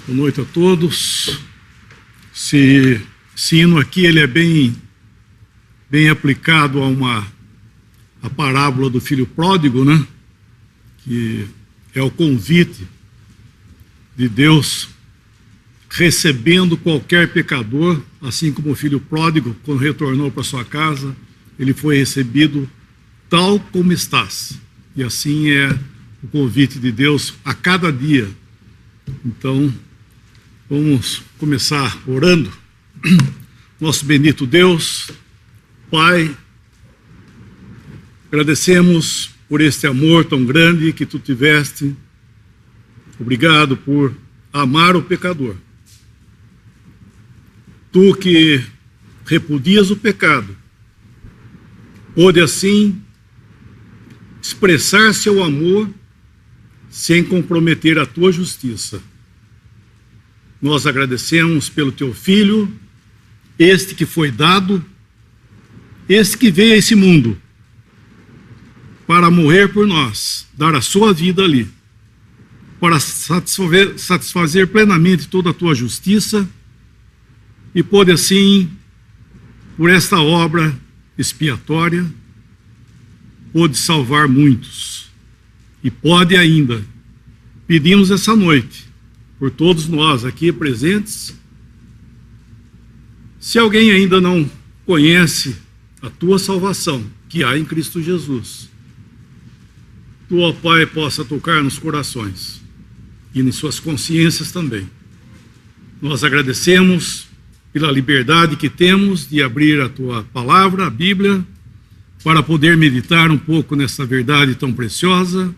Boa noite a todos. Esse hino aqui ele é bem aplicado a parábola do filho pródigo, né? Que é o convite de Deus recebendo qualquer pecador, assim como o filho pródigo, quando retornou para sua casa, ele foi recebido tal como estás. E assim é o convite de Deus a cada dia. Então, vamos começar orando. Nosso bendito Deus, Pai, agradecemos por este amor tão grande que Tu tiveste. Obrigado por amar o pecador. Tu que repudias o pecado, pôde assim expressar seu amor sem comprometer a Tua justiça. Nós agradecemos pelo Teu Filho, este que foi dado, este que veio a esse mundo para morrer por nós, dar a sua vida ali, para satisfazer plenamente toda a Tua justiça, e pôde assim, por esta obra expiatória, pôde salvar muitos, e pode ainda. Pedimos essa noite, por todos nós aqui presentes, se alguém ainda não conhece a Tua salvação, que há em Cristo Jesus, Tu, ó Pai, possa tocar nos corações e em suas consciências também. Nós agradecemos pela liberdade que temos de abrir a Tua palavra, a Bíblia, para poder meditar um pouco nessa verdade tão preciosa,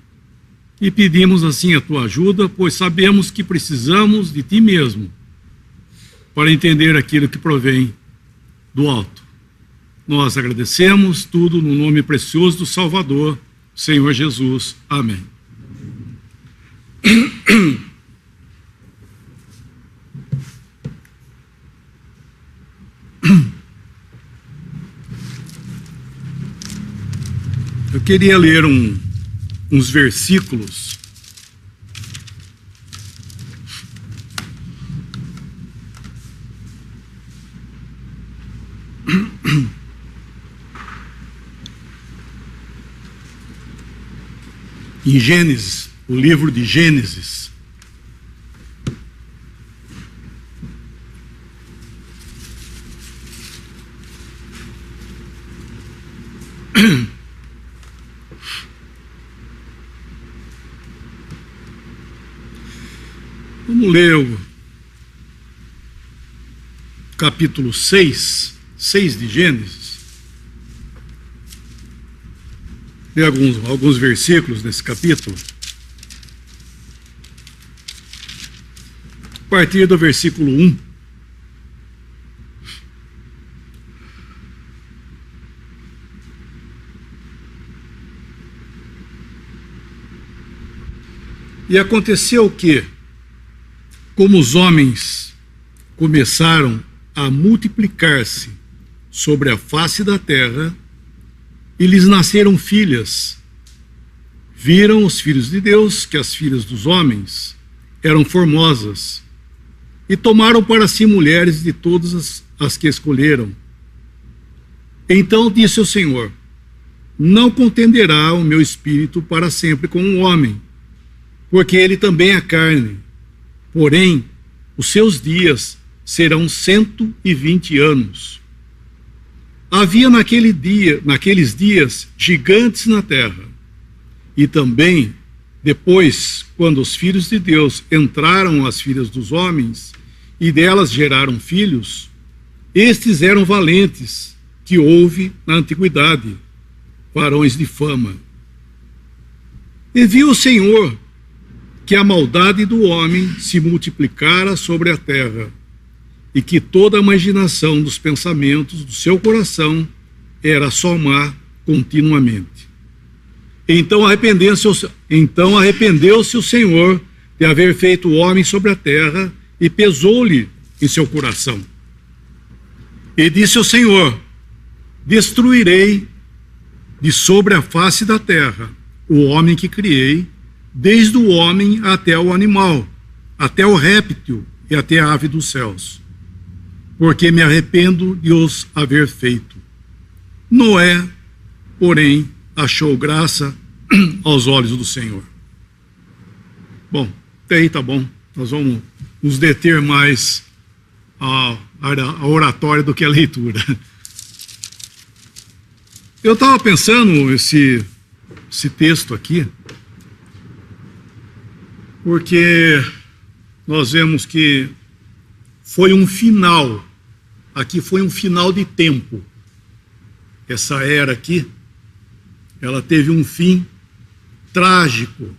e pedimos assim a Tua ajuda, pois sabemos que precisamos de Ti mesmo para entender aquilo que provém do alto. Nós agradecemos tudo no nome precioso do Salvador, Senhor Jesus. Amém. Eu queria ler uns versículos em Gênesis, o livro de Gênesis. Vamos ler o capítulo 6 de Gênesis. Ler alguns versículos desse capítulo. A partir do versículo 1. E aconteceu que, como os homens começaram a multiplicar-se sobre a face da terra, e lhes nasceram filhas, viram os filhos de Deus que as filhas dos homens eram formosas, e tomaram para si mulheres de todas as que escolheram. Então disse o Senhor: não contenderá o meu espírito para sempre com o homem, porque ele também é carne. Porém, os seus dias serão 120 anos. Havia naqueles dias gigantes na terra. E também, depois, quando os filhos de Deus entraram às filhas dos homens, e delas geraram filhos, estes eram valentes, que houve na antiguidade, varões de fama. E viu o Senhor que a maldade do homem se multiplicara sobre a terra, e que toda a imaginação dos pensamentos do seu coração era só má continuamente. Então arrependeu-se o Senhor de haver feito o homem sobre a terra, e pesou-lhe em seu coração. E disse o Senhor: destruirei de sobre a face da terra o homem que criei, desde o homem até o animal, até o réptil e até a ave dos céus, porque me arrependo de os haver feito. Noé, porém, achou graça aos olhos do Senhor. Bom, até aí tá bom. Nós vamos nos deter mais a oratória do que a leitura. Eu estava pensando esse texto aqui, porque nós vemos que foi um final, aqui foi um final de tempo. Essa era aqui, ela teve um fim trágico.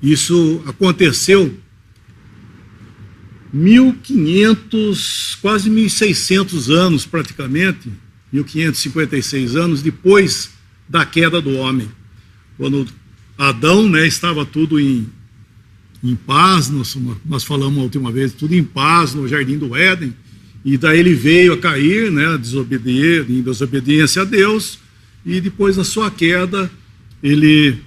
Isso aconteceu 1500, quase 1600 anos praticamente, 1556 anos depois da queda do homem. Quando Adão, né, estava tudo em paz, nós falamos a última vez, tudo em paz no Jardim do Éden, e daí ele veio a cair, né, em desobediência a Deus, e depois da sua queda, ele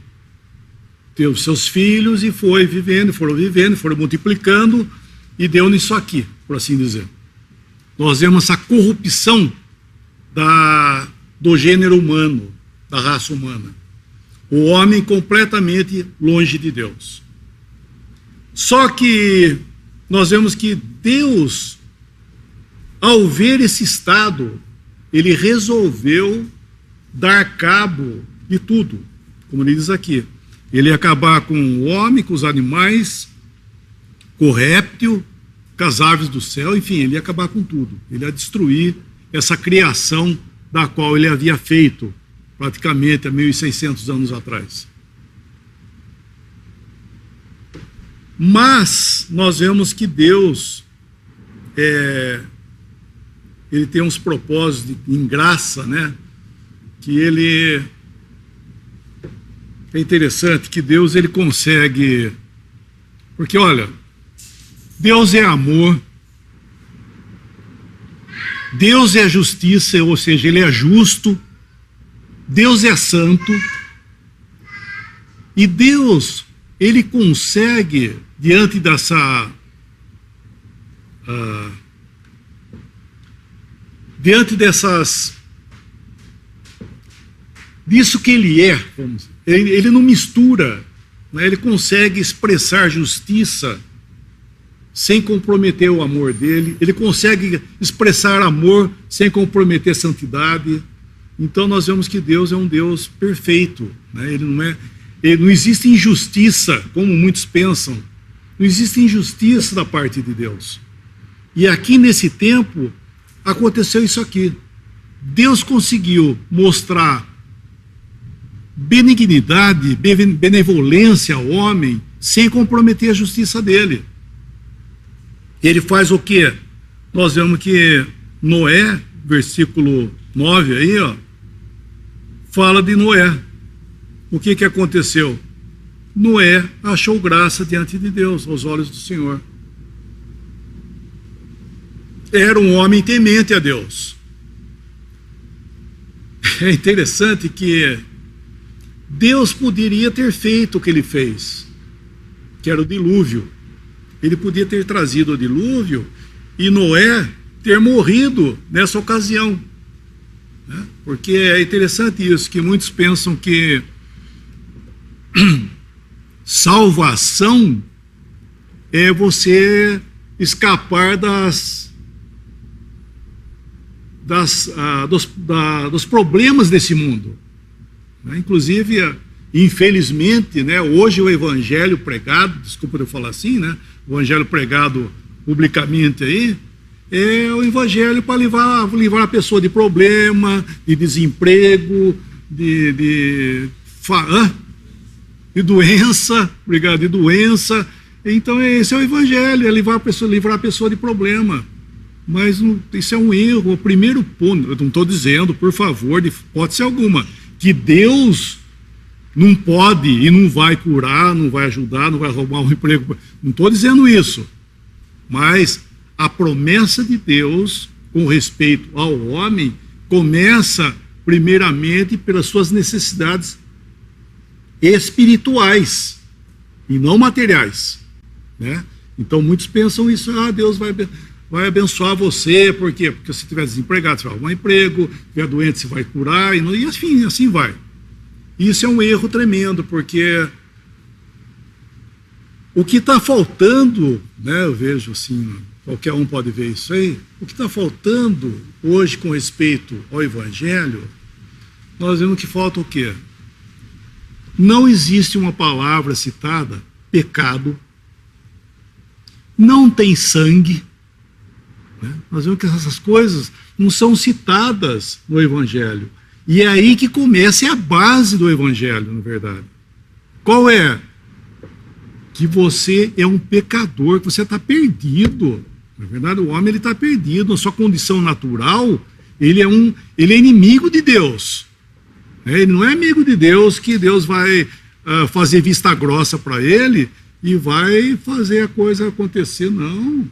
teve seus filhos e foram vivendo, foram multiplicando, e deu nisso aqui, por assim dizer. Nós vemos essa corrupção do gênero humano, da raça humana. O homem completamente longe de Deus. Só que nós vemos que Deus, ao ver esse estado, ele resolveu dar cabo de tudo, como ele diz aqui. Ele ia acabar com o homem, com os animais, com o réptil, com as aves do céu, enfim, ele ia acabar com tudo. Ele ia destruir essa criação da qual ele havia feito, praticamente há 1600 anos atrás. Mas nós vemos que Deus, ele tem uns propósitos em graça, né? Que ele... É interessante que Deus, ele consegue... Porque, olha, Deus é amor, Deus é justiça, ou seja, ele é justo, Deus é santo, e Deus, ele consegue, diante disso que ele é, ele não mistura, né? Ele consegue expressar justiça sem comprometer o amor dele, ele consegue expressar amor sem comprometer santidade. Então nós vemos que Deus é um Deus perfeito, né? Ele não existe injustiça, como muitos pensam, não existe injustiça da parte de Deus. E aqui nesse tempo aconteceu isso aqui. Deus conseguiu mostrar benignidade, benevolência ao homem, sem comprometer a justiça dele. Ele faz o quê? Nós vemos que Noé, versículo 9 aí, ó, fala de Noé. O que aconteceu? Noé achou graça diante de Deus, aos olhos do Senhor. Era um homem temente a Deus. É interessante que Deus poderia ter feito o que ele fez, que era o dilúvio. Ele podia ter trazido o dilúvio e Noé ter morrido nessa ocasião, né? Porque é interessante isso, que muitos pensam que salvação é você escapar dos problemas desse mundo, né? Inclusive, infelizmente, né, hoje o evangelho pregado, desculpa eu falar assim, né, o evangelho pregado publicamente aí, é o evangelho para livrar a pessoa de problema, de desemprego, de doença, de doença. Então esse é o evangelho, é livrar a pessoa de problema. Mas isso é um erro. O primeiro ponto, eu não estou dizendo, por favor, de hipótese alguma, que Deus não pode e não vai curar, não vai ajudar, não vai roubar um emprego. Não estou dizendo isso. Mas a promessa de Deus com respeito ao homem começa primeiramente pelas suas necessidades espirituais e não materiais. né? Então muitos pensam isso, Deus vai abençoar você, por quê? Porque se estiver desempregado, você vai arrumar emprego, se estiver doente, você vai curar, e assim vai. Isso é um erro tremendo, porque o que está faltando, né, eu vejo assim, qualquer um pode ver isso aí, o que está faltando hoje com respeito ao Evangelho, nós vemos que falta o quê? Não existe uma palavra citada, pecado, não tem sangue, né? Nós vemos que essas coisas não são citadas no Evangelho. E é aí que começa, é a base do Evangelho, na verdade. Qual é? Que você é um pecador, que você está perdido. Na verdade, o homem está perdido. Na sua condição natural, ele é inimigo de Deus. Ele não é amigo de Deus, que Deus vai fazer vista grossa para ele e vai fazer a coisa acontecer. Não.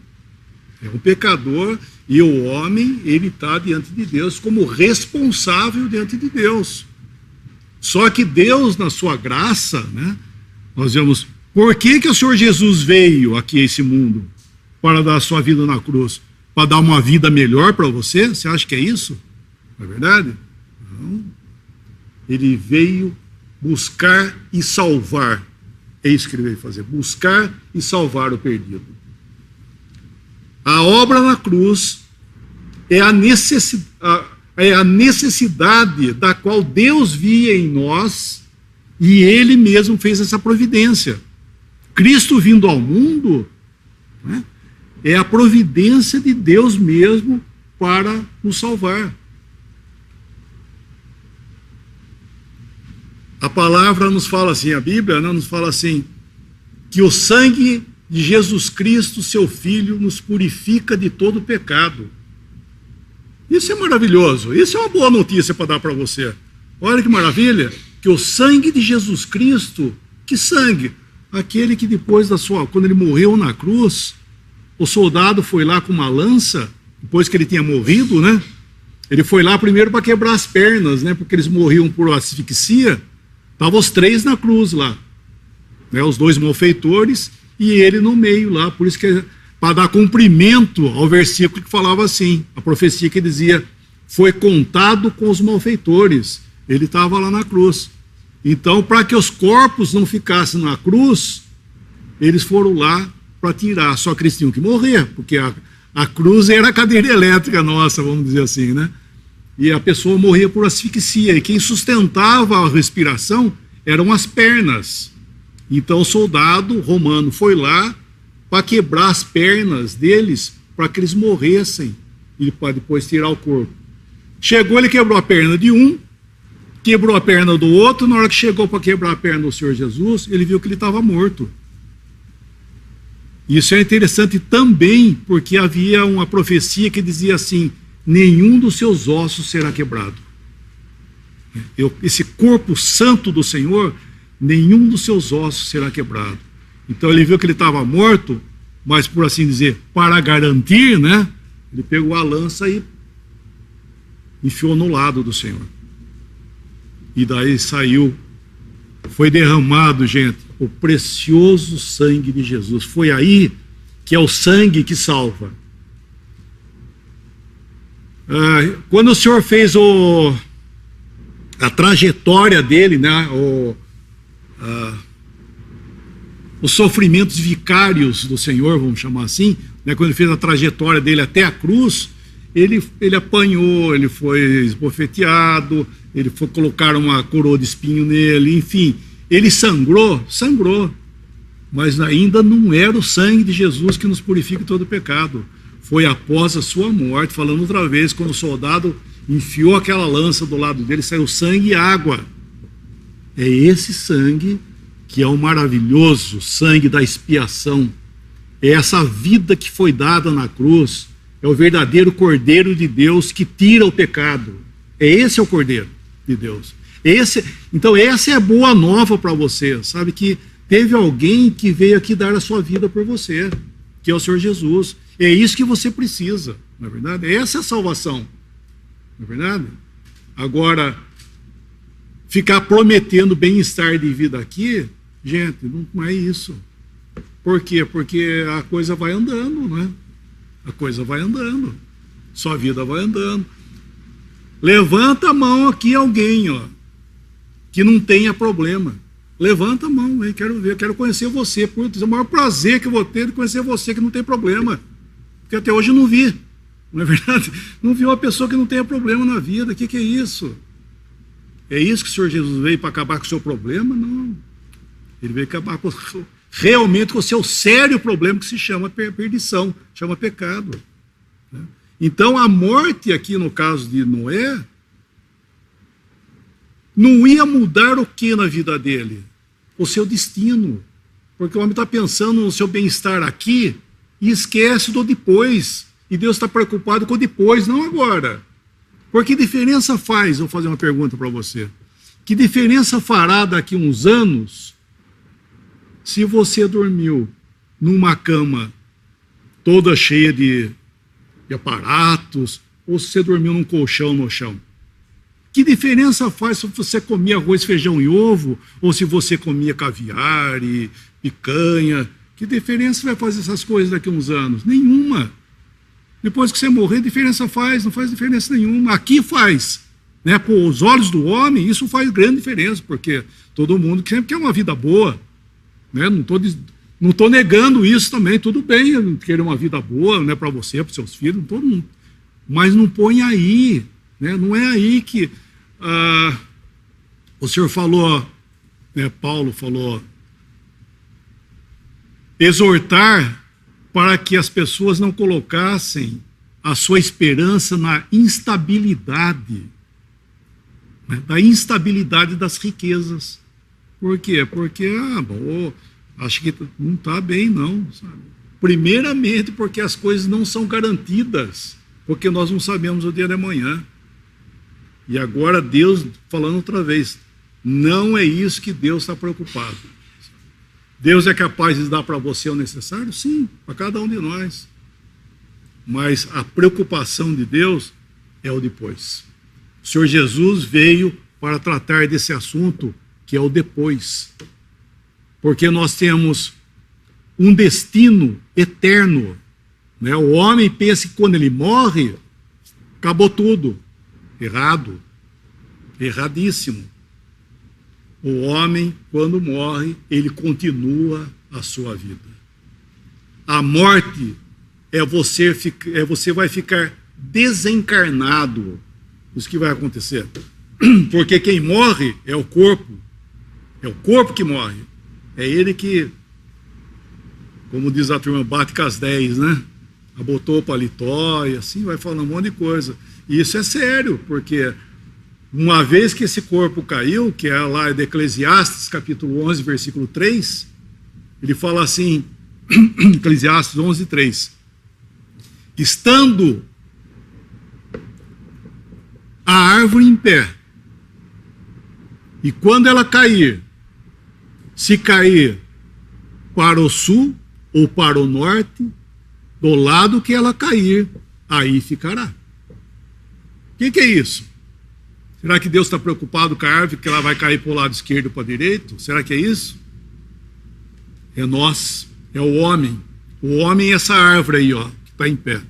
É um pecador e o homem, ele está diante de Deus como responsável diante de Deus. Só que Deus, na sua graça, né, nós vemos, por que o Senhor Jesus veio aqui a esse mundo? Para dar a sua vida na cruz? Para dar uma vida melhor para você? Você acha que é isso? Não é verdade? Não. Ele veio buscar e salvar. É isso que ele veio fazer, buscar e salvar o perdido. A obra na cruz é a necessidade da qual Deus via em nós e Ele mesmo fez essa providência. Cristo vindo ao mundo, né, é a providência de Deus mesmo para nos salvar. A palavra nos fala assim, a Bíblia, né, nos fala assim, que o sangue de Jesus Cristo, seu Filho, nos purifica de todo pecado. Isso é maravilhoso, isso é uma boa notícia para dar para você. Olha que maravilha, que o sangue de Jesus Cristo, que sangue? Aquele que depois quando ele morreu na cruz, o soldado foi lá com uma lança, depois que ele tinha morrido, né? Ele foi lá primeiro para quebrar as pernas, né? Porque eles morriam por asfixia. Estavam os 3 na cruz lá, né? Os 2 malfeitores e ele no meio lá, por isso que para dar cumprimento ao versículo que falava assim, a profecia que dizia, foi contado com os malfeitores, ele estava lá na cruz. Então, para que os corpos não ficassem na cruz, eles foram lá para tirar, só que eles tinham que morrer, porque a cruz era a cadeira elétrica nossa, vamos dizer assim, né? E a pessoa morria por asfixia, e quem sustentava a respiração eram as pernas. Então o soldado romano foi lá para quebrar as pernas deles, para que eles morressem, e para depois tirar o corpo. Chegou, ele quebrou a perna de um, quebrou a perna do outro, na hora que chegou para quebrar a perna do Senhor Jesus, ele viu que ele estava morto. Isso é interessante também, porque havia uma profecia que dizia assim, nenhum dos seus ossos será quebrado. Esse corpo santo do Senhor, nenhum dos seus ossos será quebrado. Então ele viu que ele estava morto, mas por assim dizer, para garantir, né? Ele pegou a lança e enfiou no lado do Senhor. E daí saiu, foi derramado, gente, o precioso sangue de Jesus. Foi aí que é o sangue que salva. Quando o Senhor fez a trajetória dele, né, os sofrimentos vicários do Senhor, vamos chamar assim, né, quando ele fez a trajetória dele até a cruz, ele apanhou, ele foi esbofeteado, colocaram uma coroa de espinho nele, enfim, ele sangrou, mas ainda não era o sangue de Jesus que nos purifica de todo pecado. Foi após a sua morte, falando outra vez, quando o soldado enfiou aquela lança do lado dele, saiu sangue e água. É esse sangue que é o maravilhoso sangue da expiação. É essa vida que foi dada na cruz. É o verdadeiro Cordeiro de Deus que tira o pecado. Esse é o Cordeiro de Deus. Então essa é a boa nova para você, sabe, que teve alguém que veio aqui dar a sua vida por você, que é o Senhor Jesus. É isso que você precisa, não é verdade? Essa é a salvação, não é verdade? Agora, ficar prometendo bem-estar de vida aqui, gente, não é isso. Por quê? Porque a coisa vai andando, né? A coisa vai andando. Sua vida vai andando. Levanta a mão aqui alguém, ó, que não tenha problema. Levanta a mão, hein? Quero ver, quero conhecer você. Putz, é o maior prazer que eu vou ter de conhecer você que não tem problema. Porque até hoje eu não vi. Não é verdade? Não vi uma pessoa que não tenha problema na vida. O que é isso? É isso que o Senhor Jesus veio para acabar com o seu problema? Não. Ele veio acabar com realmente com o seu sério problema que se chama perdição, chama pecado. Então a morte aqui no caso de Noé não ia mudar o que na vida dele? O seu destino. Porque o homem está pensando no seu bem-estar aqui e esquece do depois. E Deus está preocupado com o depois, não agora. Porque que diferença faz? Vou fazer uma pergunta para você. Que diferença fará daqui uns anos se você dormiu numa cama toda cheia de aparatos ou se você dormiu num colchão no chão? Que diferença faz se você comia arroz, feijão e ovo ou se você comia caviar e picanha? Que diferença vai fazer essas coisas daqui a uns anos? Nenhuma. Depois que você morrer, diferença faz? Não faz diferença nenhuma. Aqui faz. Né? Com os olhos do homem, isso faz grande diferença, porque todo mundo sempre quer uma vida boa. Né? Não estou negando isso também. Tudo bem querer uma vida boa, né, para você, para os seus filhos, todo mundo. Mas não põe aí. Né? Não é aí que o Senhor falou, né, Paulo falou, exortar para que as pessoas não colocassem a sua esperança na instabilidade, né, da instabilidade das riquezas. Por quê? Porque, acho que não está bem, não. Sabe? Primeiramente, porque as coisas não são garantidas, porque nós não sabemos o dia de amanhã. E agora Deus, falando outra vez, não é isso que Deus está preocupado. Deus é capaz de dar para você o necessário? Sim, para cada um de nós. Mas a preocupação de Deus é o depois. O Senhor Jesus veio para tratar desse assunto que é o depois. Porque nós temos um destino eterno. Né? O homem pensa que quando ele morre, acabou tudo. Errado. Erradíssimo. O homem, quando morre, ele continua a sua vida. A morte você vai ficar desencarnado. Isso que vai acontecer. Porque quem morre é o corpo. É o corpo que morre. É ele que, como diz a turma, bate com as 10, né? Botou o paletó e assim vai falando um monte de coisa. E isso é sério, porque uma vez que esse corpo caiu, que é lá de Eclesiastes, capítulo 11, versículo 3, ele fala assim, Eclesiastes 11, 3, estando a árvore em pé, e quando ela cair, se cair para o sul ou para o norte, do lado que ela cair, aí ficará. O que é isso? Será que Deus está preocupado com a árvore que ela vai cair para o lado esquerdo ou para o direito? Será que é isso? É nós, é o homem. O homem é essa árvore aí, ó, que está em pé.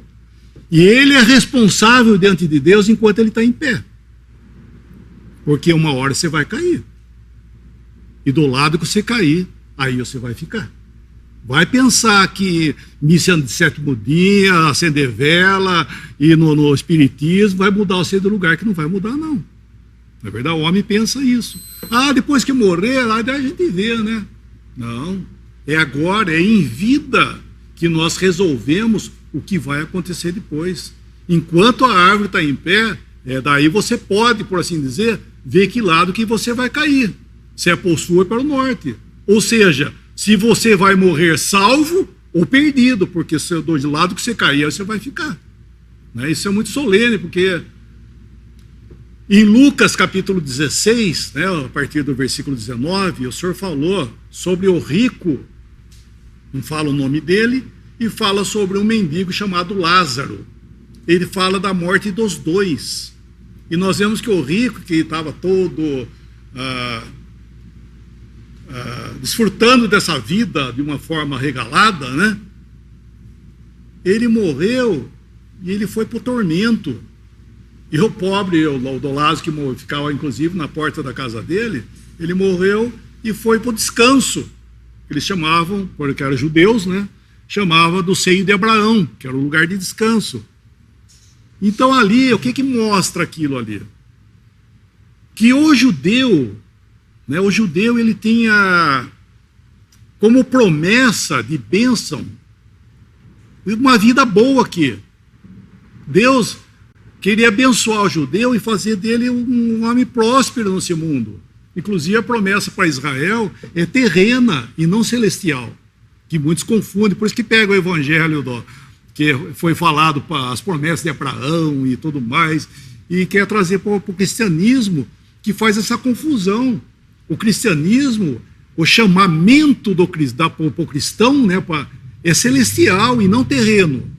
E ele é responsável diante de Deus enquanto ele está em pé. Porque uma hora você vai cair. E do lado que você cair, aí você vai ficar. Vai pensar que missa de sétimo dia, acender vela e no espiritismo vai mudar você do lugar, que não vai mudar, não. Na verdade, o homem pensa isso. Depois que morrer, lá a gente vê, né? Não. É agora, é em vida que nós resolvemos o que vai acontecer depois. Enquanto a árvore está em pé, daí você pode, por assim dizer, ver que lado que você vai cair. Se é para o sul ou para o norte. Ou seja, se você vai morrer salvo ou perdido, porque do lado que você cair, aí você vai ficar. Né? Isso é muito solene, porque em Lucas capítulo 16, né, a partir do versículo 19, o Senhor falou sobre o rico, não fala o nome dele, e fala sobre um mendigo chamado Lázaro. Ele fala da morte dos dois. E nós vemos que o rico, que estava todo desfrutando dessa vida de uma forma regalada, né? Ele morreu e ele foi para o tormento. E o pobre, o Lázaro, que ficava inclusive na porta da casa dele, ele morreu e foi para o descanso. Eles chamavam, porque eram judeus, né? Chamava do seio de Abraão, que era o lugar de descanso. Então ali, o que mostra aquilo ali? Que o judeu, né, ele tinha como promessa de bênção uma vida boa aqui. Deus queria abençoar o judeu e fazer dele um homem próspero nesse mundo. Inclusive a promessa para Israel é terrena e não celestial, que muitos confundem, por isso que pega o evangelho que foi falado para as promessas de Abraão e tudo mais, e quer trazer para o cristianismo, que faz essa confusão. O cristianismo, o chamamento para o cristão, né, é celestial e não terreno.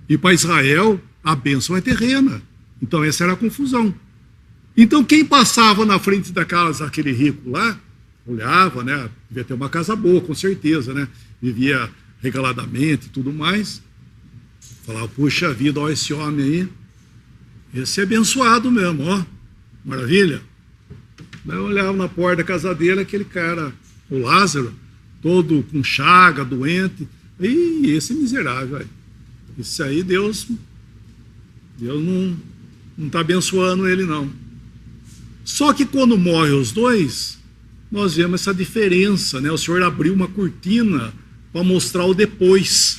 E para Israel, a bênção é terrena. Então essa era a confusão. Então quem passava na frente da casa daquele rico lá, olhava, né, devia ter uma casa boa, com certeza, né, vivia regaladamente e tudo mais, falava, puxa vida, olha esse homem aí, esse é abençoado mesmo, ó, maravilha. Daí eu olhava na porta da casa dele, aquele cara, o Lázaro, todo com chaga, doente, e esse miserável, isso aí Deus não está abençoando ele não. Só que quando morrem os dois, nós vemos essa diferença, né? O Senhor abriu uma cortina para mostrar o depois.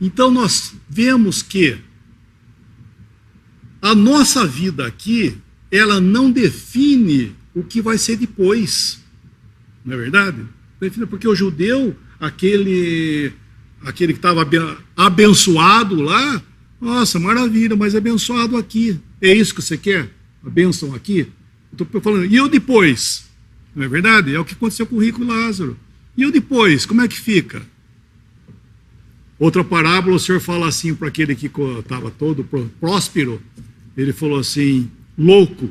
Então nós vemos que a nossa vida aqui, ela não define o que vai ser depois. Não é verdade? Porque o judeu, aquele que estava abençoado lá, nossa, maravilha, mas abençoado aqui. É isso que você quer? A bênção aqui? Estou falando, e eu depois? Não é verdade? É o que aconteceu com o rico Lázaro. E eu depois? Como é que fica? Outra parábola, o Senhor fala assim para aquele que estava todo próspero, ele falou assim, louco,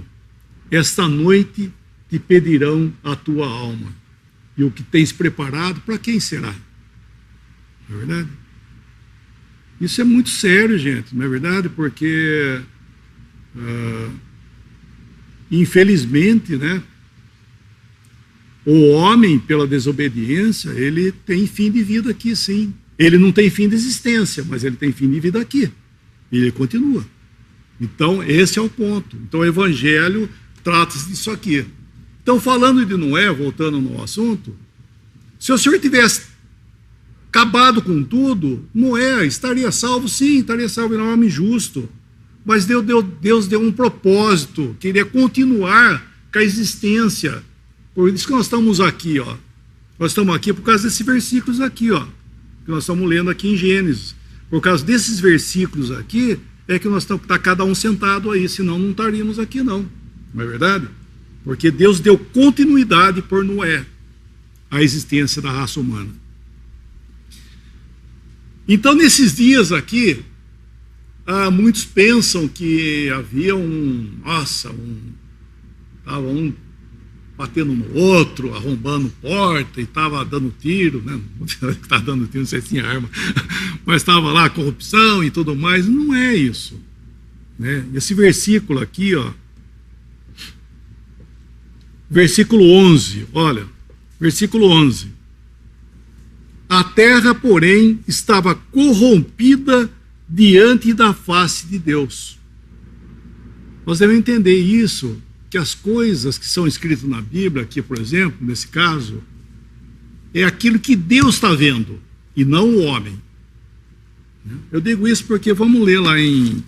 esta noite te pedirão a tua alma. E o que tens preparado, para quem será? Não é verdade? Isso é muito sério, gente, não é verdade? Porque, infelizmente, né, o homem, pela desobediência, ele tem fim de vida aqui, sim. Ele não tem fim de existência, mas ele tem fim de vida aqui. E ele continua. Então, esse é o ponto. Então, o Evangelho trata-se disso aqui. Então, falando de Noé, voltando no assunto, se o Senhor tivesse acabado com tudo, Noé estaria salvo, sim, estaria salvo, ele é um homem justo. Mas Deus deu um propósito, queria continuar com a existência. Por isso que nós estamos aqui, ó. Nós estamos aqui por causa desses versículos aqui, ó, que nós estamos lendo aqui em Gênesis. Por causa desses versículos aqui, é que nós estamos, está cada um sentado aí, senão não estaríamos aqui não. Não é verdade? Porque Deus deu continuidade por Noé à existência da raça humana. Então, nesses dias aqui, muitos pensam que havia estava um batendo no outro, arrombando porta, e estava dando tiro, né? Estava dando tiro, não sei se tinha arma, mas estava lá corrupção e tudo mais. Não é isso, né? Esse versículo aqui, ó, versículo 11, olha, versículo 11. A terra, porém, estava corrompida diante da face de Deus. Nós devemos entender isso, que as coisas que são escritas na Bíblia, aqui, por exemplo, nesse caso, é aquilo que Deus está vendo, e não o homem. Eu digo isso porque vamos ler lá em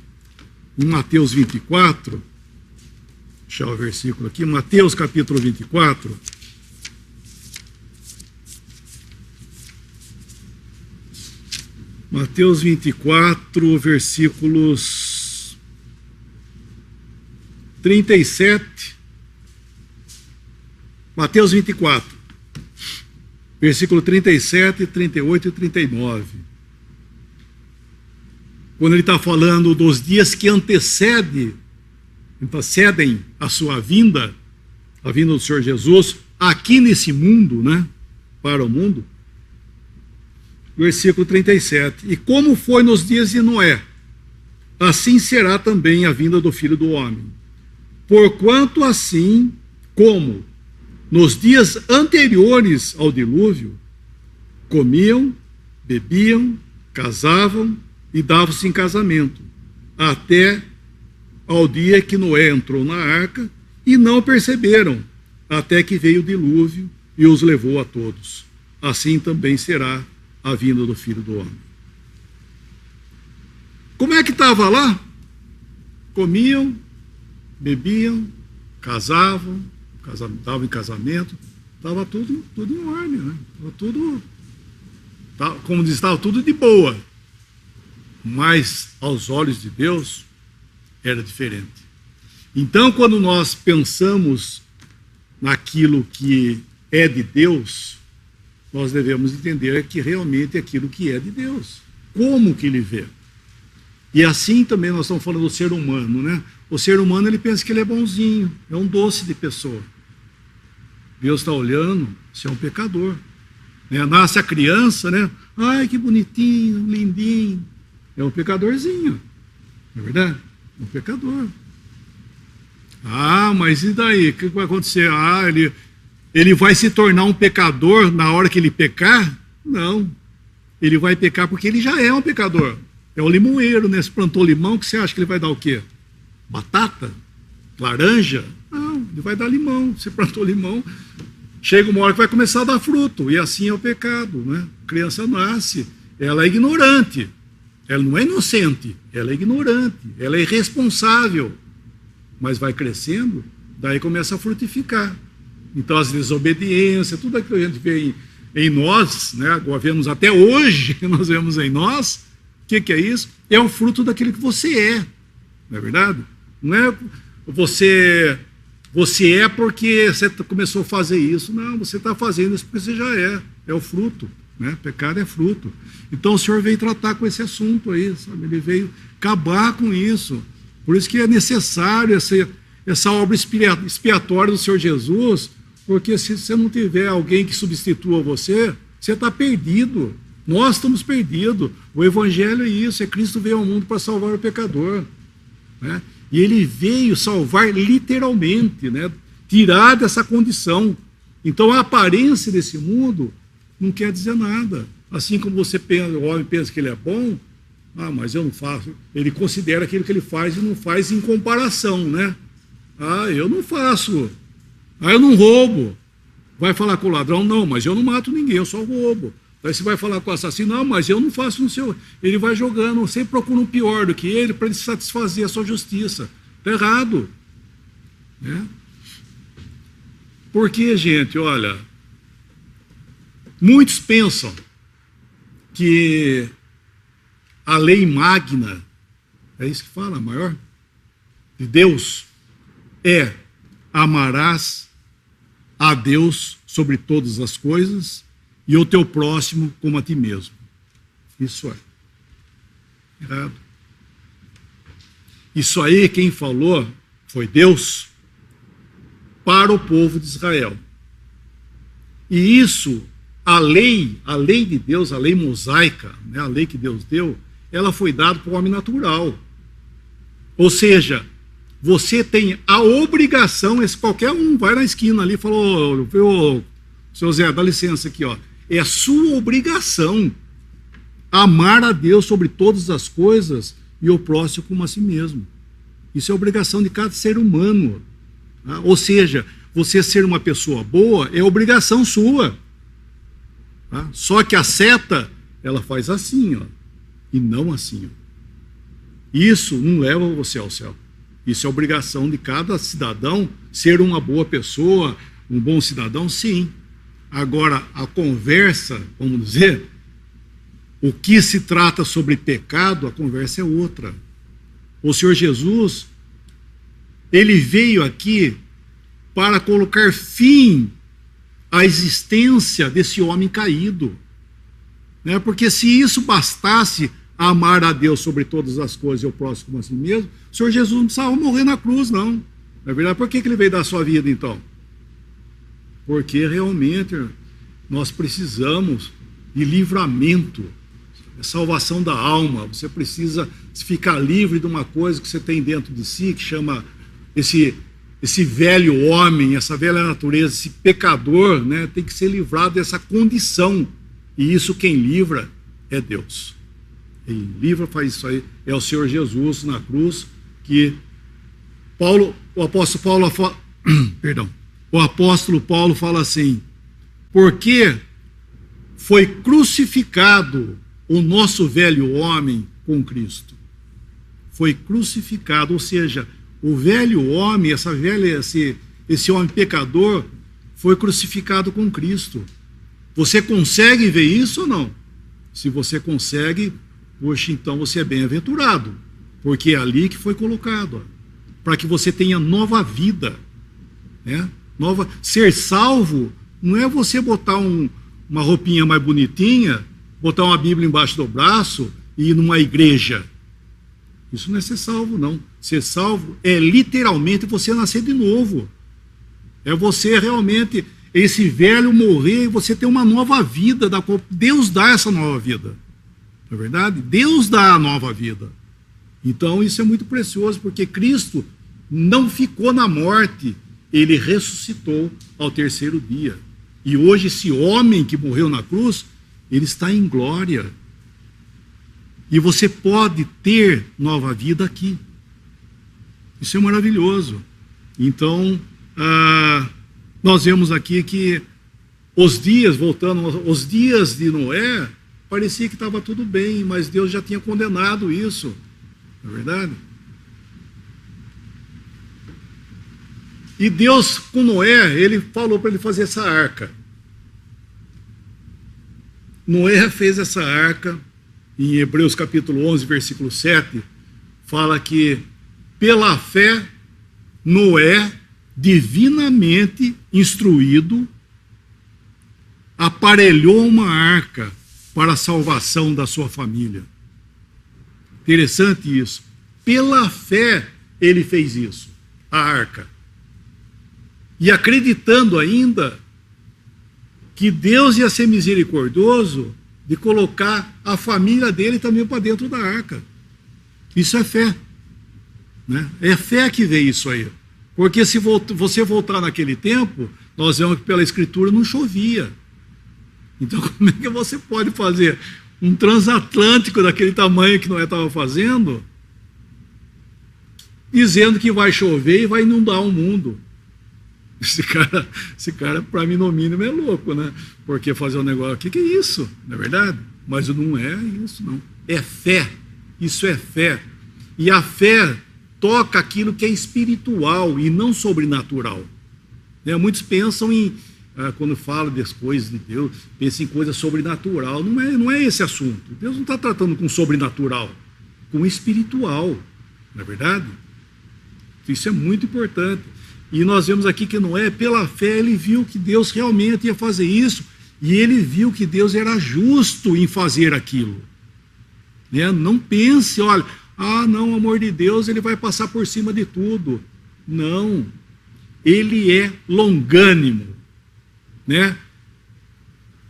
Mateus 24, deixa eu o versículo aqui, Mateus capítulo 24. Mateus 24, versículos 37. Mateus 24, versículo 37, 38 e 39. Quando ele está falando dos dias que antecedem a sua vinda, a vinda do Senhor Jesus, aqui nesse mundo, né, para o mundo. Versículo 37. E como foi nos dias de Noé, assim será também a vinda do Filho do Homem. Porquanto assim como nos dias anteriores ao dilúvio, comiam, bebiam, casavam e davam-se em casamento, até ao dia que Noé entrou na arca, e não perceberam, até que veio o dilúvio e os levou a todos. Assim também será a vinda do Filho do Homem. Como é que estava lá? Comiam, bebiam, casavam, estavam em casamento, estava tudo em ordem, né? Estava tudo, como diz, estava tudo de boa. Mas aos olhos de Deus era diferente. Então, quando nós pensamos naquilo que é de Deus, nós devemos entender que realmente é aquilo que é de Deus. Como que ele vê? E assim também nós estamos falando do ser humano, né? O ser humano, ele pensa que ele é bonzinho, é um doce de pessoa. Deus está olhando, você é um pecador. Né? Nasce a criança, né? Ai, que bonitinho, lindinho. É um pecadorzinho, não é verdade? É um pecador. Ah, mas e daí? O que vai acontecer? Ah, ele vai se tornar um pecador na hora que ele pecar? Não. Ele vai pecar porque ele já é um pecador. É o limoeiro, né? Se plantou limão, que você acha que ele vai dar o quê? Batata? Laranja? Não, ele vai dar limão. Você plantou limão, chega uma hora que vai começar a dar fruto. E assim é o pecado, né? A criança nasce, ela é ignorante. Ela não é inocente, ela é ignorante, ela é irresponsável. Mas vai crescendo, daí começa a frutificar. Então as desobediências, tudo aquilo que a gente vê em nós, né? Agora vemos até hoje, nós vemos em nós, o que é isso? É o fruto daquilo que você é, não é verdade? Não é você é porque você começou a fazer isso, não, você está fazendo isso porque você já é o fruto, né? Pecado é fruto. Então o Senhor veio tratar com esse assunto aí, sabe? Ele veio acabar com isso. Por isso que é necessário essa obra expiatória do Senhor Jesus, porque se você não tiver alguém que substitua você, você está perdido. Nós estamos perdidos. O Evangelho é isso, Cristo veio ao mundo para salvar o pecador. Né? E ele veio salvar literalmente, né? Tirar dessa condição. Então a aparência desse mundo não quer dizer nada. Assim como você pensa, o homem pensa que ele é bom, ah, mas eu não faço. Ele considera aquilo que ele faz e não faz em comparação, né? Ah, eu não faço. Ah, eu não roubo. Vai falar com o ladrão? Não, mas eu não mato ninguém, eu só roubo. Aí você vai falar com o assassino? Não, mas eu não faço no seu. Ele vai jogando, sempre procura um pior do que ele para ele satisfazer a sua justiça. Está errado. Né? Porque, gente, olha, muitos pensam que a lei magna, é isso que fala, a maior, de Deus, é amarás a Deus sobre todas as coisas e o teu próximo como a ti mesmo. Isso é errado. Isso aí quem falou foi Deus para o povo de Israel. E isso, a lei de Deus, a lei mosaica, né, a lei que Deus deu, ela foi dada para o homem natural. Ou seja, você tem a obrigação, qualquer um vai na esquina ali e falou, seu Zé, dá licença aqui, ó. É sua obrigação amar a Deus sobre todas as coisas e o próximo como a si mesmo. Isso é obrigação de cada ser humano. Tá? Ou seja, você ser uma pessoa boa é obrigação sua. Tá? Só que a seta, ela faz assim, ó, e não assim. Ó. Isso não leva você ao céu. Isso é obrigação de cada cidadão ser uma boa pessoa, um bom cidadão, sim. Agora, a conversa, vamos dizer, o que se trata sobre pecado, a conversa é outra. O Senhor Jesus, ele veio aqui para colocar fim à existência desse homem caído. Né? Porque se isso bastasse amar a Deus sobre todas as coisas e o próximo como a si mesmo, o Senhor Jesus não precisava morrer na cruz, não. Na verdade, por que ele veio dar a sua vida, então? porque realmente nós precisamos de livramento, salvação da alma. Você precisa ficar livre de uma coisa que você tem dentro de si, que chama esse velho homem, essa velha natureza, esse pecador, né, tem que ser livrado dessa condição. E isso quem livra é Deus. Quem livra faz isso aí, é o Senhor Jesus na cruz, que o apóstolo Paulo fala assim: porque foi crucificado o nosso velho homem com Cristo. Foi crucificado, ou seja, o velho homem, esse homem pecador, foi crucificado com Cristo. Você consegue ver isso ou não? Se você consegue, poxa, então você é bem-aventurado, porque é ali que foi colocado, para que você tenha nova vida, né? Ser salvo não é você botar uma roupinha mais bonitinha, botar uma Bíblia embaixo do braço e ir numa igreja. Isso não é ser salvo, não. Ser salvo é literalmente você nascer de novo. É você realmente, esse velho morrer e você ter uma nova vida, da qual Deus dá essa nova vida. Não é verdade? Deus dá a nova vida. Então isso é muito precioso, porque Cristo não ficou na morte, ele ressuscitou ao terceiro dia. E hoje esse homem que morreu na cruz, ele está em glória. E você pode ter nova vida aqui. Isso é maravilhoso. Então, nós vemos aqui que os dias de Noé, parecia que estava tudo bem, mas Deus já tinha condenado isso. Não é verdade? E Deus, com Noé, ele falou para ele fazer essa arca. Noé fez essa arca. Em Hebreus capítulo 11, versículo 7, fala que pela fé, Noé, divinamente instruído, aparelhou uma arca para a salvação da sua família. Interessante isso. Pela fé, ele fez isso, a arca. E acreditando ainda que Deus ia ser misericordioso de colocar a família dele também para dentro da arca. Isso é fé. Né? É fé que vê isso aí. Porque se você voltar naquele tempo, nós vemos que pela Escritura não chovia. Então como é que você pode fazer um transatlântico daquele tamanho que Noé estava fazendo, dizendo que vai chover e vai inundar o mundo? Esse cara para mim, no mínimo, é louco, né? Porque fazer um negócio, o que é isso? Não é verdade? Mas não é isso, não. É fé. Isso é fé. E a fé toca aquilo que é espiritual e não sobrenatural. Né? Muitos pensam quando fala das coisas de Deus, pensam em coisa sobrenatural. Não é esse assunto. Deus não está tratando com sobrenatural, com espiritual. Não é verdade? Isso é muito importante. E nós vemos aqui que Noé, pela fé, ele viu que Deus realmente ia fazer isso, e ele viu que Deus era justo em fazer aquilo. Né? Não pense, olha, não, o amor de Deus, ele vai passar por cima de tudo. Não, ele é longânimo. Né?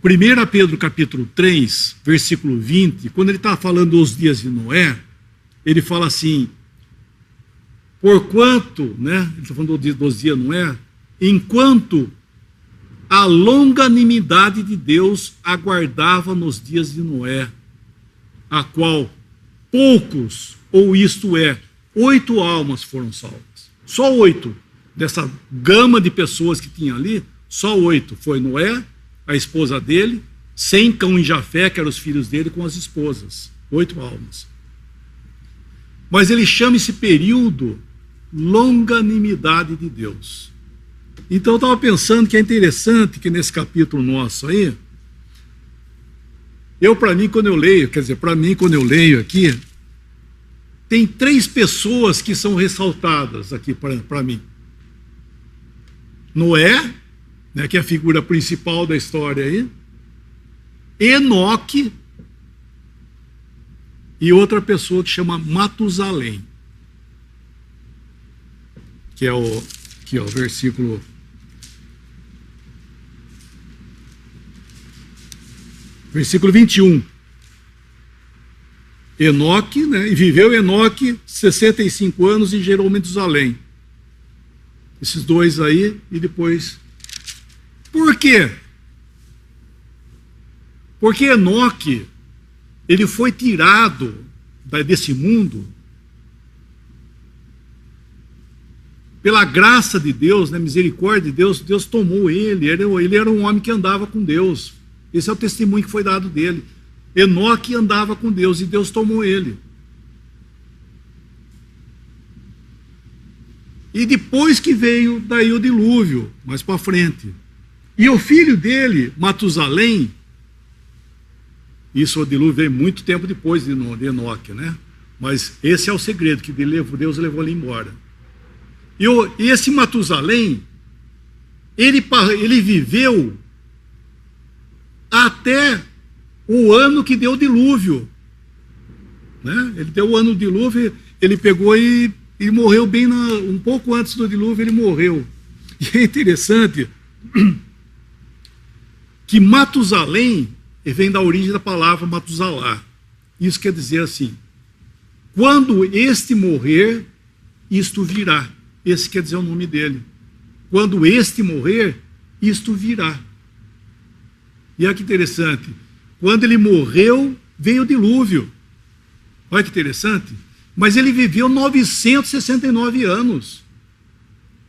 1 Pedro capítulo 3, versículo 20, quando ele está falando dos dias de Noé, ele fala assim: porquanto, né, ele está falando dos dias, não é? Enquanto a longanimidade de Deus aguardava nos dias de Noé, a qual poucos, ou isto é, 8 almas foram salvas. Só 8. Dessa gama de pessoas que tinha ali, só 8. Foi Noé, a esposa dele, Sem, Cão e Jafé, que eram os filhos dele, com as esposas. 8 almas. Mas ele chama esse período longanimidade de Deus. Então eu estava pensando que é interessante que nesse capítulo nosso aí, para mim quando eu leio aqui, tem 3 pessoas que são ressaltadas aqui para mim. Noé, né, que é a figura principal da história aí, Enoque e outra pessoa que chama Matusalém, que é o versículo Versículo 21. Enoque, né? E viveu Enoque 65 anos e gerou Metusalém. Esses dois aí, e depois... Por quê? Porque Enoque, ele foi tirado desse mundo pela graça de Deus, né, misericórdia de Deus. Deus tomou ele era um homem que andava com Deus. Esse é o testemunho que foi dado dele. Enoque andava com Deus e Deus tomou ele. E depois que veio daí o dilúvio, mais para frente. E o filho dele, Matusalém, isso o dilúvio veio muito tempo depois de Enoque, né? Mas esse é o segredo, que Deus levou ele embora. E esse Matusalém, ele viveu até o ano que deu o dilúvio, né? Ele deu o ano do dilúvio, ele pegou e morreu bem um pouco antes do dilúvio, ele morreu. E é interessante que Matusalém vem da origem da palavra Matusalá. Isso quer dizer assim: quando este morrer, isto virá. Esse quer dizer o nome dele. Quando este morrer, isto virá. E olha que interessante. Quando ele morreu, veio o dilúvio. Olha que interessante. Mas ele viveu 969 anos.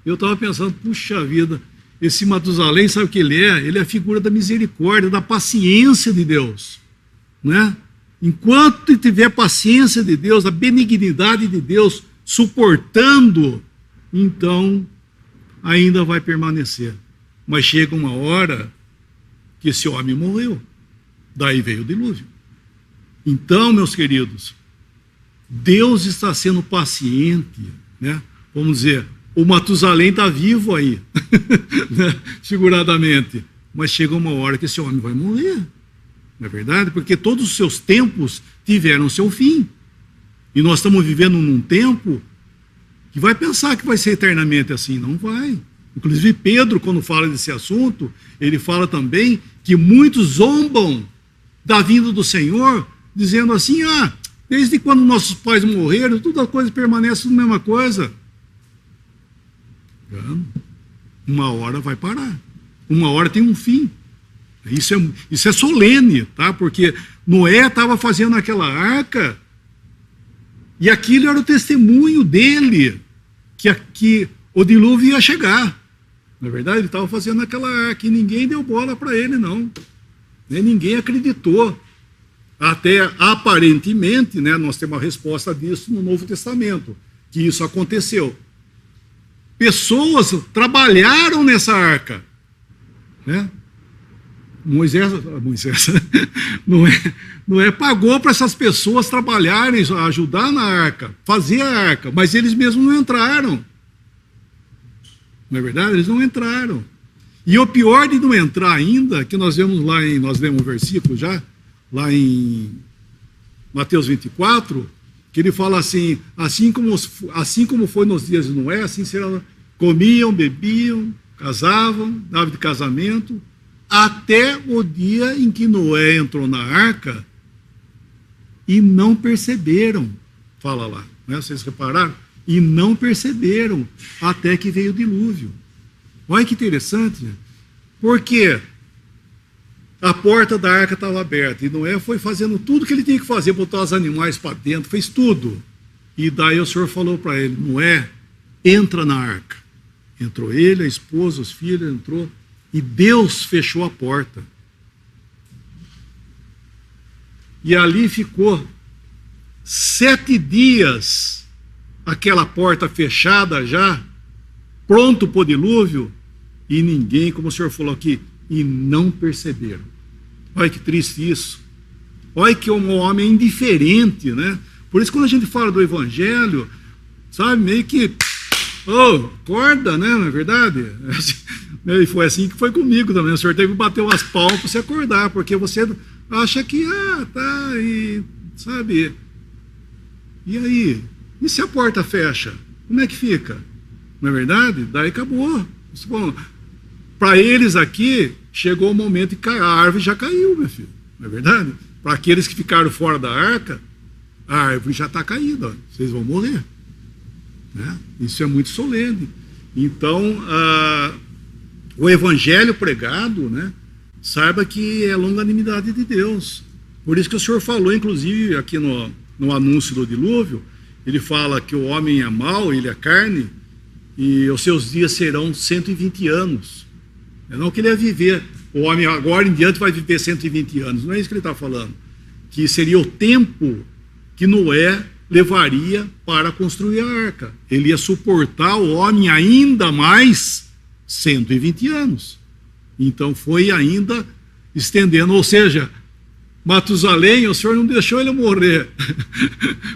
Eu estava pensando, puxa vida, esse Matusalém, sabe o que ele é? Ele é a figura da misericórdia, da paciência de Deus, né? Enquanto tiver paciência de Deus, a benignidade de Deus suportando, então ainda vai permanecer. Mas chega uma hora que esse homem morreu. Daí veio o dilúvio. Então, meus queridos, Deus está sendo paciente, né? Vamos dizer, o Matusalém está vivo aí, né? Figuradamente. Mas chega uma hora que esse homem vai morrer. Não é verdade? Porque todos os seus tempos tiveram seu fim. E nós estamos vivendo num tempo que vai pensar que vai ser eternamente assim. Não vai. Inclusive Pedro, quando fala desse assunto, ele fala também que muitos zombam da vinda do Senhor, dizendo assim, desde quando nossos pais morreram, toda coisa permanece a mesma coisa. Uma hora vai parar. Uma hora tem um fim. Isso é solene, tá? Porque Noé estava fazendo aquela arca e aquilo era o testemunho dele que o dilúvio ia chegar. Na verdade, ele estava fazendo aquela arca e ninguém deu bola para ele, não. Ninguém acreditou. Até aparentemente, né, nós temos a resposta disso no Novo Testamento, que isso aconteceu. Pessoas trabalharam nessa arca, né? Moisés Noé pagou para essas pessoas trabalharem, ajudar na arca, fazer a arca, mas eles mesmos não entraram. Não é verdade? Eles não entraram. E o pior de não entrar ainda, que nós vemos nós lemos um versículo já, lá em Mateus 24, que ele fala assim, assim como foi nos dias de Noé, assim será, comiam, bebiam, casavam, davam de casamento, até o dia em que Noé entrou na arca e não perceberam, fala lá, né? Vocês repararam? E não perceberam, até que veio o dilúvio. Olha que interessante, porque a porta da arca estava aberta, e Noé foi fazendo tudo que ele tinha que fazer, botar os animais para dentro, fez tudo. E daí o Senhor falou para ele, Noé, entra na arca. Entrou ele, a esposa, os filhos, entrou, e Deus fechou a porta. E ali ficou 7 dias, aquela porta fechada já, pronto para o dilúvio, e ninguém, como o Senhor falou aqui, e não perceberam. Olha que triste isso. Olha que um homem é indiferente, né? Por isso, quando a gente fala do Evangelho, sabe, meio que, acorda, né? Não é verdade? E foi assim que foi comigo também. O Senhor teve que bater umas palmas para você acordar, porque você acha que, tá, e, sabe, e aí? E se a porta fecha? Como é que fica? Não é verdade? Daí acabou. Bom, para eles aqui, chegou o momento que a árvore já caiu, meu filho. não é verdade? Para aqueles que ficaram fora da arca, a árvore já está caída, ó, vocês vão morrer. Né? Isso é muito solene. Então, o evangelho pregado, né, saiba que é longanimidade de Deus. Por isso que o Senhor falou, inclusive, aqui no anúncio do dilúvio, ele fala que o homem é mau, ele é carne, e os seus dias serão 120 anos. Não que ele ia viver, o homem agora em diante vai viver 120 anos, não é isso que ele está falando. Que seria o tempo que Noé levaria para construir a arca. Ele ia suportar o homem ainda mais 120 anos. Então foi ainda estendendo, ou seja, Matusalém, o Senhor não deixou ele morrer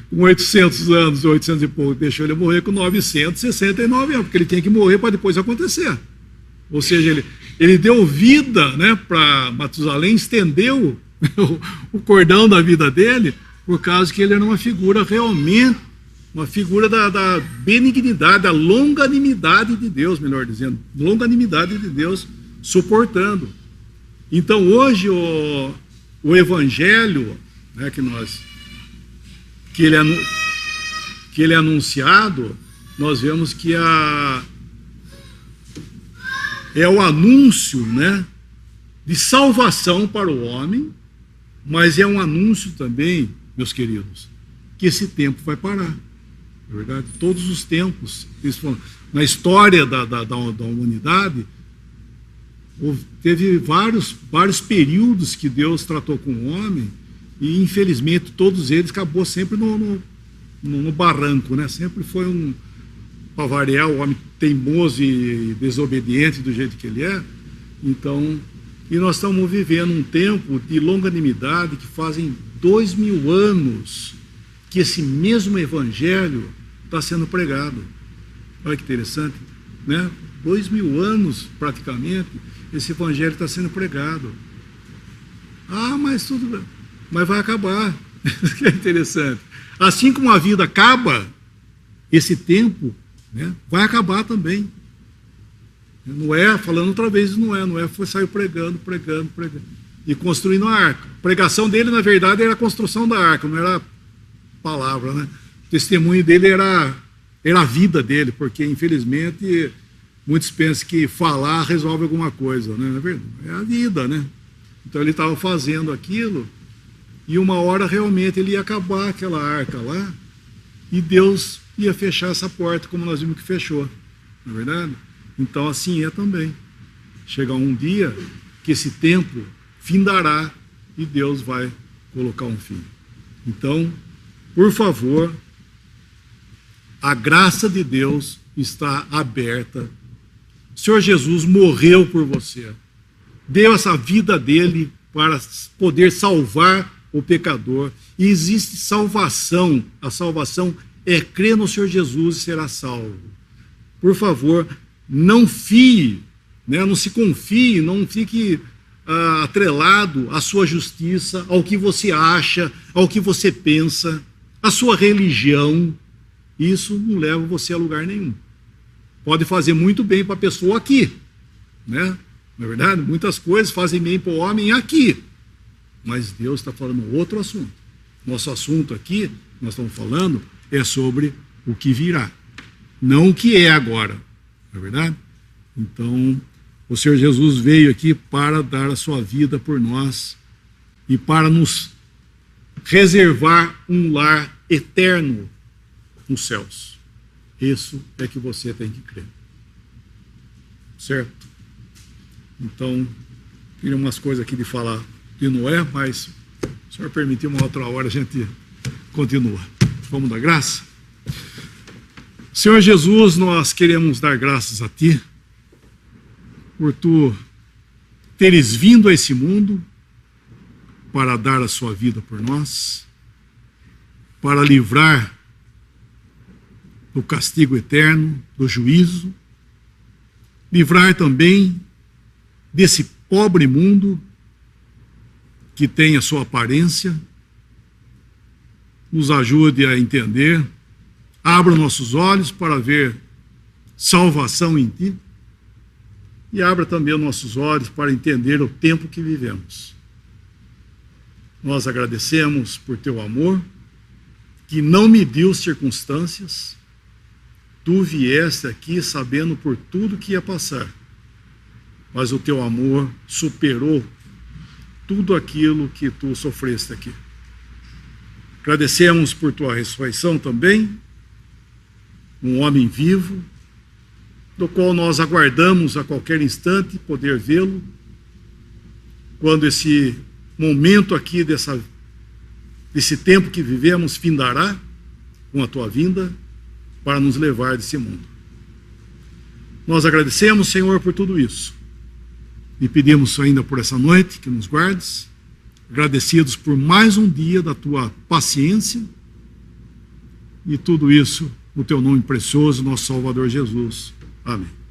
com 800 anos, 800 e pouco, deixou ele morrer com 969 anos, porque ele tinha que morrer para depois acontecer. Ou seja, ele deu vida, né, para Matusalém, estendeu o cordão da vida dele, por causa que ele era uma figura realmente, uma figura da benignidade, da longanimidade de Deus, melhor dizendo, longanimidade de Deus suportando. Então hoje o evangelho, né, que ele é anunciado, nós vemos que é o anúncio, né, de salvação para o homem, mas é um anúncio também, meus queridos, que esse tempo vai parar. Na verdade, todos os tempos, na história da humanidade, teve vários períodos que Deus tratou com o homem, e infelizmente todos eles acabou sempre no barranco, né? Sempre foi para variar, o homem teimoso e desobediente do jeito que ele é. Então, e nós estamos vivendo um tempo de longanimidade que fazem 2000 anos que esse mesmo evangelho está sendo pregado. Olha que interessante, né? 2000 anos praticamente esse evangelho está sendo pregado. Mas tudo bem, mas vai acabar. Que é interessante. Assim como a vida acaba, esse tempo, né, vai acabar também. Noé, falando outra vez de Noé saiu pregando e construindo a arca. A pregação dele, na verdade, era a construção da arca, não era a palavra, né? O testemunho dele era a vida dele, porque infelizmente muitos pensam que falar resolve alguma coisa, né? É a vida, né? Então ele estava fazendo aquilo e uma hora realmente ele ia acabar aquela arca lá e Deus ia fechar essa porta, como nós vimos que fechou, não é verdade? Então assim é também. Chegar um dia que esse tempo findará e Deus vai colocar um fim. Então, por favor, a graça de Deus está aberta. O Senhor Jesus morreu por você. Deu essa vida dele para poder salvar o pecador. E existe salvação. A salvação é crer no Senhor Jesus e será salvo. Por favor, não fie, né? Não se confie, não fique atrelado à sua justiça, ao que você acha, ao que você pensa, à sua religião. Isso não leva você a lugar nenhum. Pode fazer muito bem para a pessoa aqui, né? Na verdade, muitas coisas fazem bem para o homem aqui, mas Deus está falando outro assunto. Nosso assunto aqui, nós estamos falando, é sobre o que virá, não o que é agora, não é verdade? Então, o Senhor Jesus veio aqui para dar a sua vida por nós e para nos reservar um lar eterno nos céus. Isso é que você tem que crer. Certo? Então, tinha umas coisas aqui de falar de Noé, mas o Senhor permitiu uma outra hora, a gente continua. Vamos dar graça? Senhor Jesus, nós queremos dar graças a Ti por Tu teres vindo a esse mundo para dar a sua vida por nós, para livrar do castigo eterno, do juízo, livrar também desse pobre mundo que tem a sua aparência, nos ajude a entender, abra nossos olhos para ver salvação em Ti e abra também os nossos olhos para entender o tempo que vivemos. Nós agradecemos por teu amor, que não mediu circunstâncias. Tu vieste aqui sabendo por tudo que ia passar, mas o teu amor superou tudo aquilo que tu sofreste aqui. Agradecemos por tua ressurreição também, um homem vivo, do qual nós aguardamos a qualquer instante poder vê-lo, quando esse momento aqui desse tempo que vivemos findará com a tua vinda para nos levar desse mundo. Nós agradecemos, Senhor, por tudo isso e pedimos ainda por essa noite que nos guardes, agradecidos por mais um dia da tua paciência e tudo isso no teu nome precioso, nosso Salvador Jesus. Amém.